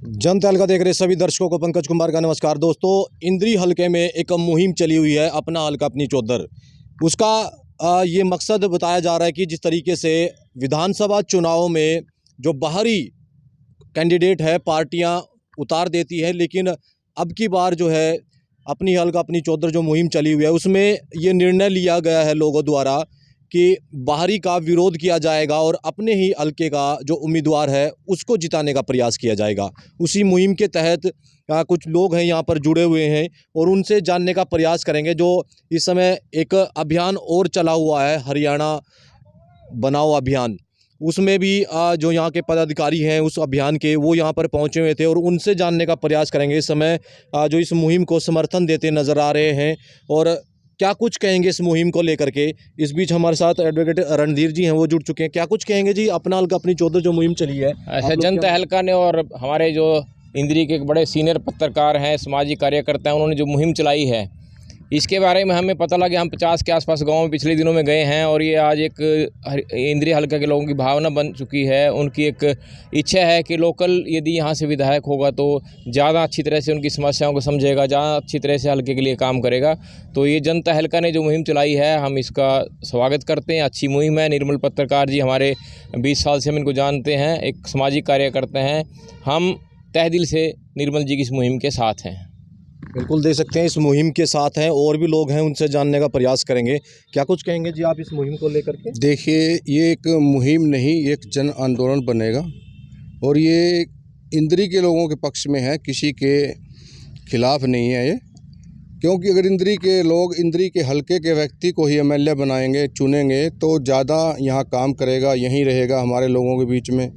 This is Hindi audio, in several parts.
जन तहलका देख रहे सभी दर्शकों को पंकज कुमार का नमस्कार। दोस्तों, इंद्री हलके में एक मुहिम चली हुई है, अपना हलका अपनी चौधर। उसका ये मकसद बताया जा रहा है कि जिस तरीके से विधानसभा चुनाव में जो बाहरी कैंडिडेट है पार्टियां उतार देती है, लेकिन अब की बार जो है अपनी हलका अपनी चौधर जो मुहिम चली हुई है उसमें ये निर्णय लिया गया है लोगों द्वारा कि बाहरी का विरोध किया जाएगा और अपने ही हलके का जो उम्मीदवार है उसको जिताने का प्रयास किया जाएगा। उसी मुहिम के तहत कुछ लोग हैं यहाँ पर जुड़े हुए हैं और उनसे जानने का प्रयास करेंगे। जो इस समय एक अभियान और चला हुआ है, हरियाणा बनाओ अभियान, उसमें भी जो यहाँ के पदाधिकारी हैं उस अभियान के, वो यहाँ पर पहुँचे हुए थे और उनसे जानने का प्रयास करेंगे इस समय जो इस मुहिम को समर्थन देते नज़र आ रहे हैं और क्या कुछ कहेंगे इस मुहिम को लेकर के। इस बीच हमारे साथ एडवोकेट रणधीर जी हैं, वो जुड़ चुके हैं। क्या कुछ कहेंगे जी, अपना हलका अपनी चौधर जो मुहिम चली है? ऐसे जनता हलका ने और हमारे जो इंद्री के एक बड़े सीनियर पत्रकार हैं, सामाजिक कार्यकर्ता हैं, उन्होंने जो मुहिम चलाई है इसके बारे में हमें पता लगा। हम 50 के आसपास गाँव में पिछले दिनों में गए हैं और ये आज एक इंद्री हलका के लोगों की भावना बन चुकी है। उनकी एक इच्छा है कि लोकल यदि यहाँ से विधायक होगा तो ज़्यादा अच्छी तरह से उनकी समस्याओं को समझेगा, ज़्यादा अच्छी तरह से हलके के लिए काम करेगा। तो ये जनता हलका ने जो मुहिम चलाई है हम इसका स्वागत करते हैं। अच्छी मुहिम है। निर्मल पत्रकार जी हमारे 20 साल से हम इनको जानते हैं, एक सामाजिक कार्यकर्ता हैं। हम तहे दिल से निर्मल जी की इस मुहिम के साथ हैं। बिल्कुल देख सकते हैं इस मुहिम के साथ हैं और भी लोग हैं, उनसे जानने का प्रयास करेंगे। क्या कुछ कहेंगे जी आप इस मुहिम को लेकर के? देखिए, ये एक मुहिम नहीं, एक जन आंदोलन बनेगा और ये इंद्री के लोगों के पक्ष में है, किसी के खिलाफ नहीं है ये। क्योंकि अगर इंद्री के लोग इंद्री के हलके के व्यक्ति को ही एमएलए बनाएंगे, चुनेंगे तो ज़्यादा यहाँ काम करेगा, यहीं रहेगा हमारे लोगों के बीच में।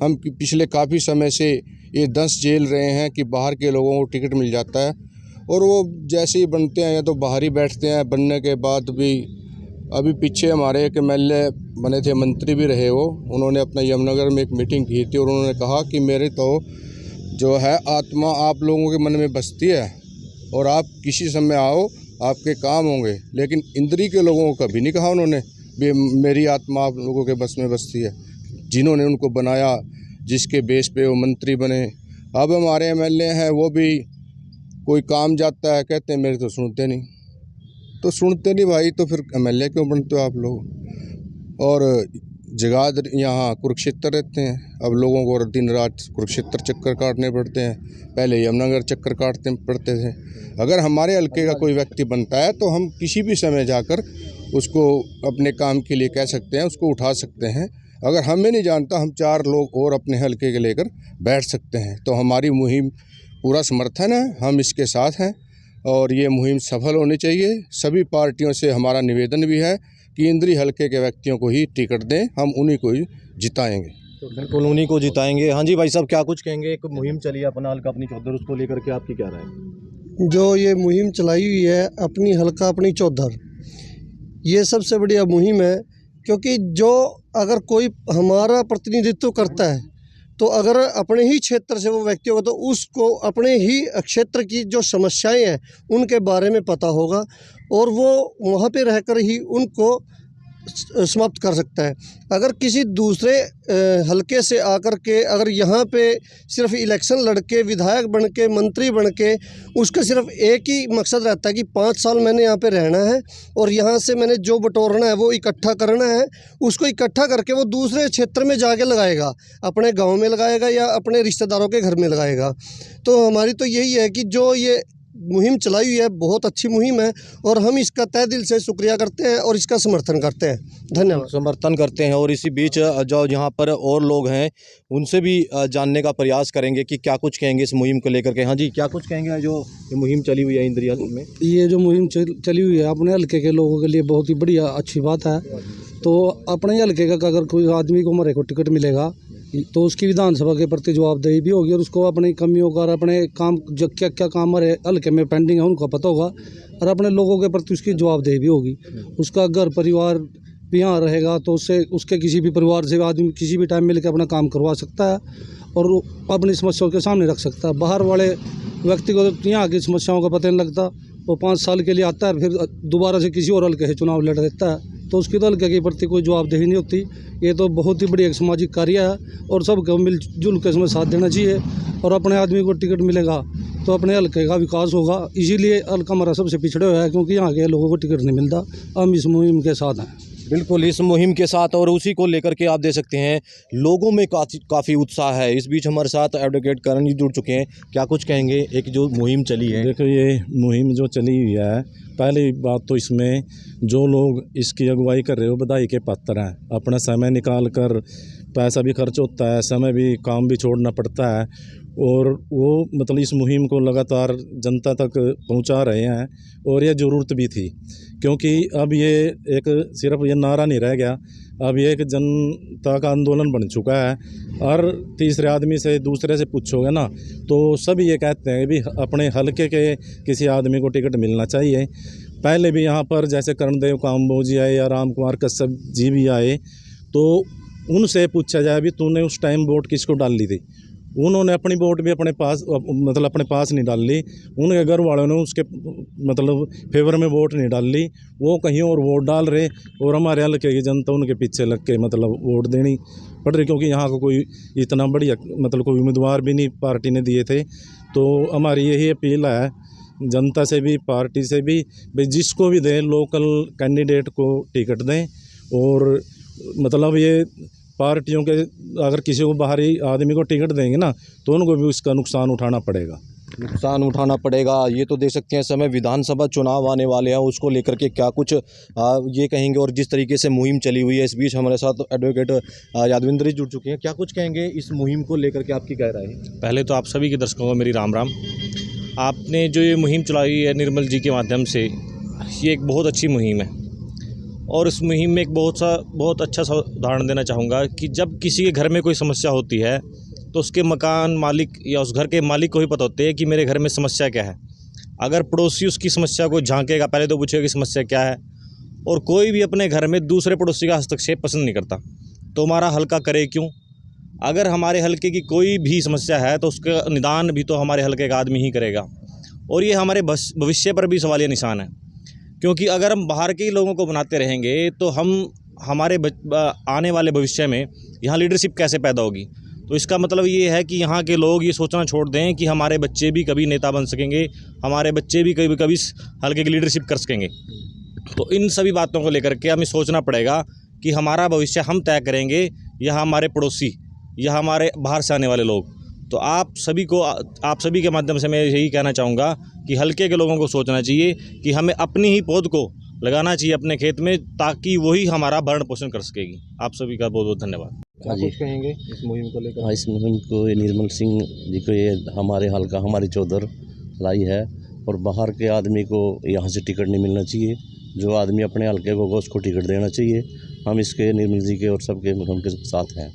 हम पिछले काफ़ी समय से ये दंश झेल रहे हैं कि बाहर के लोगों को टिकट मिल जाता है और वो जैसे ही बनते हैं या तो बाहर ही बैठते हैं। बनने के बाद भी अभी पीछे हमारे एक एमएलए बने थे, मंत्री भी रहे वो, उन्होंने अपना यमुनानगर में एक मीटिंग की थी और उन्होंने कहा कि मेरे तो जो है आत्मा आप लोगों के मन में बसती है और आप किसी समय आओ, आपके काम होंगे। लेकिन इंद्री के लोगों को कभी नहीं कहा उन्होंने मेरी आत्मा आप लोगों के बस में बसती है। जिन्होंने उनको बनाया, जिसके बेस पे वो मंत्री बने, अब हमारे एमएलए हैं, वो भी कोई काम जाता है कहते हैं मेरे तो सुनते नहीं। तो सुनते नहीं भाई, तो फिर एमएलए क्यों बनते हो आप लोग? और जगाद यहाँ कुरुक्षेत्र रहते हैं, अब लोगों को दिन रात कुरुक्षेत्र चक्कर काटने पड़ते हैं, पहले यमुनानगर चक्कर काटते पड़ते थे। अगर हमारे हल्के का कोई व्यक्ति बनता है तो हम किसी भी समय जाकर उसको अपने काम के लिए कह सकते हैं, उसको उठा सकते हैं। अगर हमें नहीं जानता, हम 4 लोग और अपने हल्के के लेकर बैठ सकते हैं। तो हमारी मुहिम पूरा समर्थन है, हम इसके साथ हैं और ये मुहिम सफल होनी चाहिए। सभी पार्टियों से हमारा निवेदन भी है कि इंद्री हलके के व्यक्तियों को ही टिकट दें, हम उन्हीं को ही जिताएंगे। तो बिल्कुल उन्हीं को जिताएंगे। हाँ जी भाई साहब, क्या कुछ कहेंगे? एक मुहिम चली है अपना हलका अपनी चौधर, उसको लेकर के आपकी क्या राय है? जो ये मुहिम चलाई हुई है अपनी हलका अपनी चौधर, ये सबसे बढ़िया मुहिम है। क्योंकि जो अगर कोई हमारा प्रतिनिधित्व करता है तो अगर अपने ही क्षेत्र से वो व्यक्ति होगा तो उसको अपने ही क्षेत्र की जो समस्याएं हैं उनके बारे में पता होगा और वो वहाँ पे रहकर ही उनको समाप्त कर सकता है। अगर किसी दूसरे हलके से आकर के अगर यहाँ पे सिर्फ इलेक्शन लड़के विधायक बन के मंत्री बन के उसका सिर्फ एक ही मकसद रहता है कि 5 साल मैंने यहाँ पे रहना है और यहाँ से मैंने जो बटोरना है वो इकट्ठा करना है, उसको इकट्ठा करके वो दूसरे क्षेत्र में जाके लगाएगा, अपने गाँव में लगाएगा या अपने रिश्तेदारों के घर में लगाएगा। तो हमारी तो यही है कि जो ये मुहिम चलाई हुई है बहुत अच्छी मुहिम है और हम इसका तहे दिल से शुक्रिया करते हैं और इसका समर्थन करते हैं। धन्यवाद। समर्थन करते हैं। और इसी बीच जो यहाँ पर और लोग हैं उनसे भी जानने का प्रयास करेंगे कि क्या कुछ कहेंगे इस मुहिम को लेकर के। हाँ जी, क्या कुछ कहेंगे? जो ये मुहिम चली हुई है इंद्री में, ये जो मुहिम चली हुई है अपने हल्के के लोगों के लिए बहुत ही बढ़िया अच्छी बात है। तो अपने हल्के का अगर कोई आदमी को हमारे को टिकट मिलेगा तो उसकी विधानसभा के प्रति जवाबदेही भी होगी और उसको अपनी कमियों का और अपने काम जो क्या क्या काम हमारे हल्के में पेंडिंग है उनको पता होगा और अपने लोगों के प्रति उसकी जवाबदेही भी होगी। उसका घर परिवार भी यहाँ रहेगा तो उससे उसके किसी भी परिवार से आदमी किसी भी टाइम मिलकर अपना काम करवा सकता है और अपनी समस्याओं के सामने रख सकता है। बाहर वाले व्यक्ति को यहाँ की समस्याओं का पता नहीं लगता, वो 5 साल के लिए आता है फिर दोबारा से किसी और हल्के से चुनाव लड़ देता है। तो उसकी तो हल्के के प्रति कोई जवाबदेही नहीं होती। ये तो बहुत ही बड़ी एक सामाजिक कार्य है और सबको मिलजुल के इसमें साथ देना चाहिए। और अपने आदमी को टिकट मिलेगा तो अपने हल्के का विकास होगा। इसीलिए हल्का हमारा सबसे पिछड़े हुआ है, क्योंकि यहाँ के लोगों को टिकट नहीं मिलता। हम इस मुहिम के साथ हैं। बिल्कुल, इस मुहिम के साथ और उसी को लेकर के आप देख सकते हैं लोगों में काफ़ी उत्साह है। इस बीच हमारे साथ एडवोकेट करण जी जुड़ चुके हैं। क्या कुछ कहेंगे, एक जो मुहिम चली है? देखो, ये मुहिम जो चली हुई है, पहली बात तो इसमें जो लोग इसकी अगुवाई कर रहे हो बधाई के पात्र हैं। अपना समय निकाल कर, पैसा भी खर्च होता है, समय भी, काम भी छोड़ना पड़ता है और वो मतलब इस मुहिम को लगातार जनता तक पहुंचा रहे हैं। और ये ज़रूरत भी थी, क्योंकि अब ये एक सिर्फ ये नारा नहीं रह गया, अब ये एक जनता का आंदोलन बन चुका है। और तीसरे आदमी से, दूसरे से पूछोगे ना तो सभी ये कहते हैं भी अपने हलके के किसी आदमी को टिकट मिलना चाहिए। पहले भी यहाँ पर जैसे कर्णदेव काम्बोज जी आए या राम कुमार कश्यप जी भी आए, तो उनसे पूछा जाए भी तूने उस टाइम वोट किसको डाली थी। उन्होंने अपनी वोट भी अपने पास अपने पास नहीं डाल ली, उनके घर वालों ने उसके फेवर में वोट नहीं डाल ली, वो कहीं और वोट डाल रहे और हमारे हल्के की जनता उनके पीछे लग के वोट देनी पड़ रही, क्योंकि यहाँ को कोई इतना बढ़िया कोई उम्मीदवार भी नहीं पार्टी ने दिए थे। तो हमारी यही अपील है जनता से भी, पार्टी से भी, भाई जिसको भी दें लोकल कैंडिडेट को टिकट दें। और ये पार्टियों के अगर किसी को बाहरी आदमी को टिकट देंगे ना तो उनको भी उसका नुकसान उठाना पड़ेगा। ये तो देख सकते हैं समय विधानसभा चुनाव आने वाले हैं, उसको लेकर के क्या कुछ ये कहेंगे। और जिस तरीके से मुहिम चली हुई है, इस बीच हमारे साथ एडवोकेट यादविंद्र जी जुड़ चुके हैं। क्या कुछ कहेंगे इस मुहिम को लेकर के, आपकी क्या राय है? पहले तो आप सभी के दर्शकों को मेरी राम राम। आपने जो ये मुहिम चलाई है निर्मल जी के माध्यम से, ये एक बहुत अच्छी मुहिम है। और इस मुहिम में एक बहुत अच्छा सा उदाहरण देना चाहूँगा कि जब किसी के घर में कोई समस्या होती है तो उसके मकान मालिक या उस घर के मालिक को ही पता होती है कि मेरे घर में समस्या क्या है। अगर पड़ोसी उसकी समस्या को झांकेगा, पहले तो पूछेगा कि समस्या क्या है। और कोई भी अपने घर में दूसरे पड़ोसी का हस्तक्षेप पसंद नहीं करता, तो हमारा हल्का करे क्यों? अगर हमारे हल्के की कोई भी समस्या है तो उसका निदान भी तो हमारे हल्के का आदमी ही करेगा। और ये हमारे भविष्य पर भी सवालिया निशान है, क्योंकि अगर हम बाहर के लोगों को बनाते रहेंगे तो हमारे आने वाले भविष्य में यहाँ लीडरशिप कैसे पैदा होगी। तो इसका मतलब ये है कि यहाँ के लोग ये सोचना छोड़ दें कि हमारे बच्चे भी कभी नेता बन सकेंगे, हमारे बच्चे भी कभी हल्के की लीडरशिप कर सकेंगे। तो इन सभी बातों को लेकर के हमें सोचना पड़ेगा कि हमारा भविष्य हम तय करेंगे या हमारे पड़ोसी या हमारे बाहर से आने वाले लोग। तो आप सभी के माध्यम से मैं यही कहना चाहूँगा कि हल्के के लोगों को सोचना चाहिए कि हमें अपनी ही पौध को लगाना चाहिए अपने खेत में, ताकि वही हमारा भरण पोषण कर सकेगी। आप सभी का बहुत बहुत धन्यवाद। क्या कुछ कहेंगे इस मुहिम को लेकर? हाँ, इस मुहिम को ये निर्मल सिंह जी को ये हमारे हल्का हमारी चौधर लाई है और बाहर के आदमी को यहाँ से टिकट नहीं मिलना चाहिए। जो आदमी अपने हल्के को उसको टिकट देना चाहिए। हम इसके निर्मल जी के और सबके मुहिम के साथ हैं।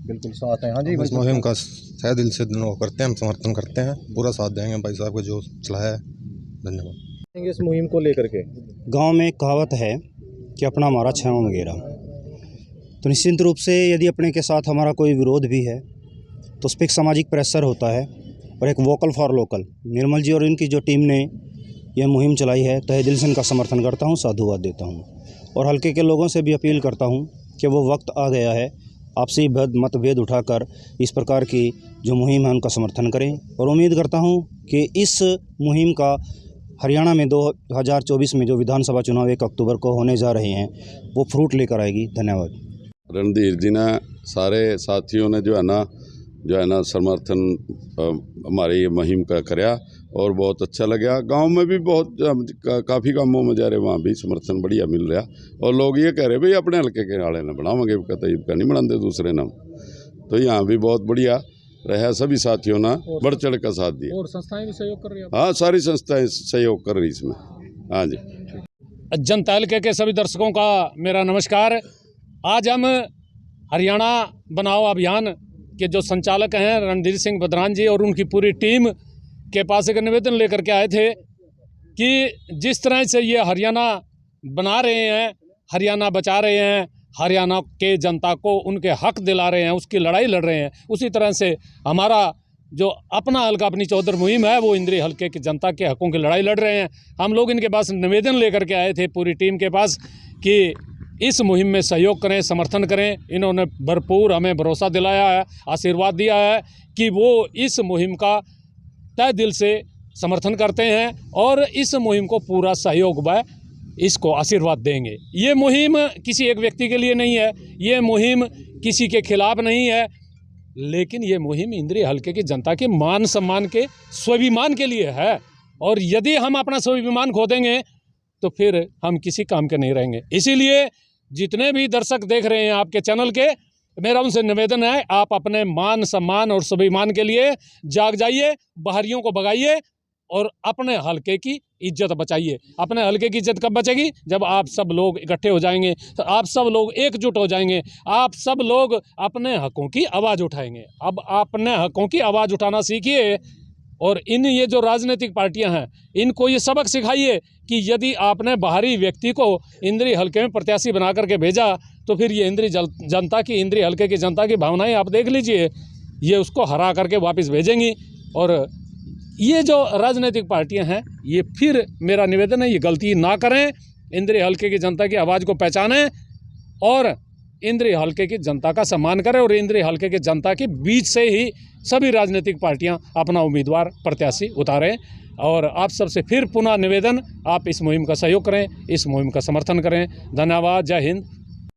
बिल्कुल साथ हैं। हाँ जी, इस मुहिम का सह दिल से करते हैं, हम समर्थन करते हैं, पूरा साथ देंगे भाई साहब को जो चलाया है। धन्यवाद। इस मुहिम को लेकर के गांव में एक कहावत है कि अपना हमारा छाँव वगैरह, तो निश्चित रूप से यदि अपने के साथ हमारा कोई विरोध भी है तो उस पर एक सामाजिक प्रेशर होता है और एक वोकल फॉर लोकल। निर्मल जी और इनकी जो टीम ने यह मुहिम चलाई है, तहे दिल से इनका समर्थन करता हूँ, साधुवाद देता हूँ। और हल्के के लोगों से भी अपील करता हूँ कि वो वक्त आ गया है आपसी मतभेद उठाकर इस प्रकार की जो मुहिम है उनका समर्थन करें। और उम्मीद करता हूं कि इस मुहिम का हरियाणा में 2024 में जो विधानसभा चुनाव 1 अक्टूबर को होने जा रहे हैं वो फ्रूट लेकर आएगी। धन्यवाद। रणधीर जी ने, सारे साथियों ने जो है ना समर्थन हमारे ये मुहिम का कराया और बहुत अच्छा लगा। गांव में भी बहुत काफ़ी कामों में जा रहे, वहाँ भी समर्थन बढ़िया मिल रहा। और लोग ये कह रहे भाई अपने हल्के के आड़े ना बनाओगे, कतई का नहीं बनाते दूसरे नाम। तो यहाँ भी बहुत बढ़िया रहा, सभी साथियों ने बढ़ चढ़ का साथ दिया और संस्थाएं भी सहयोग कर रही हैं। हाँ, सारी संस्थाएं सहयोग कर रही इसमें। हाँ जी। जनता हल्के के सभी दर्शकों का मेरा नमस्कार। आज हम हरियाणा बनाओ अभियान के जो संचालक हैं रणधीर सिंह बदरान जी और उनकी पूरी टीम के पास एक निवेदन लेकर के आए थे कि जिस तरह से ये हरियाणा बना रहे हैं, हरियाणा बचा रहे हैं, हरियाणा के जनता को उनके हक दिला रहे हैं, उसकी लड़ाई लड़ रहे हैं, उसी तरह से हमारा जो अपना हल्का अपनी चौधर मुहिम है वो इंद्री हल्के की जनता के हकों की लड़ाई लड़ रहे हैं। हम लोग इनके पास निवेदन लेकर के आए थे पूरी टीम के पास कि इस मुहिम में सहयोग करें, समर्थन करें। इन्होंने भरपूर हमें भरोसा दिलाया है, आशीर्वाद दिया है कि वो इस मुहिम का तहे दिल से समर्थन करते हैं और इस मुहिम को पूरा सहयोग व इसको आशीर्वाद देंगे। ये मुहिम किसी एक व्यक्ति के लिए नहीं है, ये मुहिम किसी के खिलाफ नहीं है, लेकिन ये मुहिम इंद्री हलके की जनता के मान सम्मान के स्वाभिमान के लिए है। और यदि हम अपना स्वाभिमान खो देंगे तो फिर हम किसी काम के नहीं रहेंगे। इसीलिए जितने भी दर्शक देख रहे हैं आपके चैनल के, मेरा उनसे निवेदन है, आप अपने मान सम्मान और स्वाभिमान के लिए जाग जाइए, बाहरियों को भगाइए और अपने हलके की इज्जत बचाइए। अपने हलके की इज्जत कब बचेगी? जब आप सब लोग इकट्ठे हो जाएंगे, तो आप सब लोग एकजुट हो जाएंगे, आप सब लोग अपने हकों की आवाज़ उठाएंगे। अब अपने हकों की आवाज़ उठाना सीखिए और इन ये जो राजनीतिक पार्टियां हैं, इनको ये सबक सिखाइए कि यदि आपने बाहरी व्यक्ति को इंद्री हलके में प्रत्याशी बना करके भेजा तो फिर ये जनता की, इंद्री हलके की जनता की भावनाएं आप देख लीजिए, ये उसको हरा करके वापस भेजेंगी। और ये जो राजनीतिक पार्टियां हैं, ये फिर मेरा निवेदन है, ये गलती ना करें, इंद्री हलके की जनता की आवाज़ को पहचानें और इंद्री हलके की जनता का सम्मान करें और इंद्री हलके की जनता के बीच से ही सभी राजनीतिक पार्टियां अपना उम्मीदवार प्रत्याशी उतारें। और आप सबसे फिर पुनः निवेदन, आप इस मुहिम का सहयोग करें, इस मुहिम का समर्थन करें। धन्यवाद। जय हिंद।